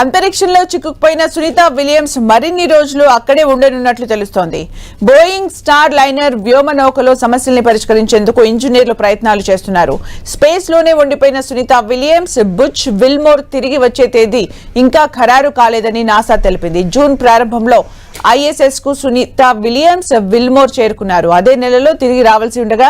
అంతరిక్షంలో చిక్కుకుపోయిన సునీత విలియమ్స్ మరిన్ని రోజులు అక్కడే ఉండనున్నట్లు తెలుస్తోంది. బోయింగ్ స్టార్ లైనర్ వ్యోమనౌకలో సమస్యల్ని పరిష్కరించేందుకు ఇంజనీర్లు ప్రయత్నాలు చేస్తున్నారు. స్పేస్ లోనే ఉండిపోయిన సునీత విలియమ్స్, బుచ్ విల్మోర్ తిరిగి వచ్చే తేదీ ఇంకా ఖరారు కాలేదని నాసా తెలిపింది. జూన్ ప్రారంభంలో ఐఎస్ఎస్ కు సునీత విలియమ్స్, విల్మోర్ చేరుకున్నారు. అదే నెలలో తిరిగి రావాల్సి ఉండగా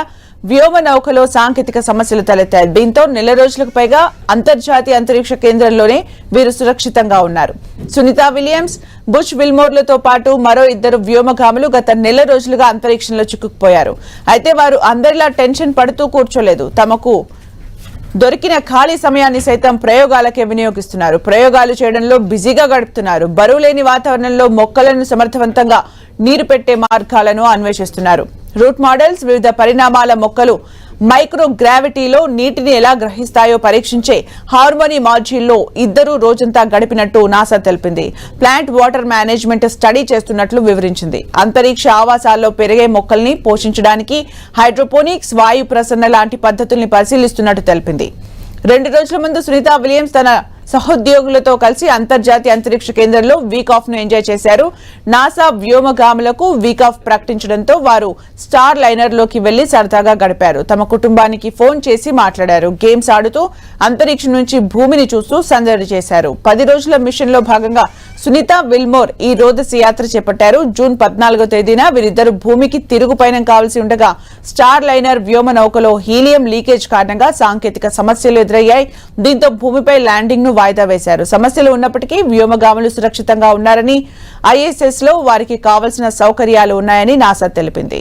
వ్యోమనౌకలో సాంకేతిక సమస్యలు తలెత్తాయి. దీంతో నెల రోజులకు పైగా అంతర్జాతీయ అంతరిక్ష కేంద్రంలోనే వీరు సురక్షితంగా ఉన్నారు. సునీత విలియమ్స్, బుచ్ విల్మోర్లతో పాటు మరో 2 వ్యోమగాములు గత నెల రోజులుగా అంతరిక్షంలో చిక్కుకుపోయారు. అయితే వారు అందరిలా టెన్షన్ పడుతూ కూర్చోలేదు. తమకు దొరికిన ఖాళీ సమయాన్ని సైతం ప్రయోగాలకే వినియోగిస్తున్నారు. ప్రయోగాలు చేయడంలో బిజీగా గడుపుతున్నారు. బరువు లేని వాతావరణంలో మొక్కలను సమర్థవంతంగా నీరు పెట్టే మార్గాలను అన్వేషిస్తున్నారు. రూట్ మోడల్స్, వివిధ పరిణామాల మొక్కలు మైక్రో గ్రావిటీలో నీటిని ఎలా గ్రహిస్తాయో పరీక్షించే హార్మోనీ మాడ్యూల్లో 2 రోజంతా గడిపినట్టు నాసా తెలిపింది. ప్లాంట్ వాటర్ మేనేజ్మెంట్ స్టడీ చేస్తున్నట్లు వివరించింది. అంతరిక్ష ఆవాసాల్లో పెరిగే మొక్కల్ని పోషించడానికి హైడ్రోపోనిక్స్, వాయు ప్రసరణ లాంటి పద్ధతుల్ని పరిశీలిస్తున్నట్టు తెలిపింది. 2 రోజుల ముందు సునీత విలియమ్స్ తన సహోద్యోగులతో కలిసి అంతర్జాతీయ అంతరిక్ష కేంద్రంలో వీక్ ఆఫ్ ను ఎంజాయ్ చేశారు. నాసా వ్యోమగాములకు వీక్ ఆఫ్ ప్రకటించడంతో వారు స్టార్ లైనర్ లోకి వెళ్లి సరదాగా గడిపారు. తమ కుటుంబానికి ఫోన్ చేసి మాట్లాడారు. గేమ్స్ ఆడుతూ అంతరిక్షం నుంచి భూమిని చూస్తూ సందడి చేశారు. 10 రోజుల మిషన్ లో భాగంగా సునీత, విల్మోర్ ఈ రోదసి యాత్ర చేపట్టారు. జూన్ 14వ తేదీన వీరిద్దరు భూమికి తిరుగు పయనం కావాల్సి ఉండగా స్టార్ లైనర్ వ్యోమనౌకలో హీలియం లీకేజ్ కారణంగా సాంకేతిక సమస్యలు ఎదురయ్యాయి. దీంతో భూమిపై ల్యాండింగ్ ను వాయిదా వేశారు. సమస్యలు ఉన్నప్పటికీ వ్యోమగాములు సురక్షితంగా ఉన్నారని, ఐఎస్ఎస్ లో వారికి కావలసిన సౌకర్యాలు ఉన్నాయని నాసా తెలిపింది.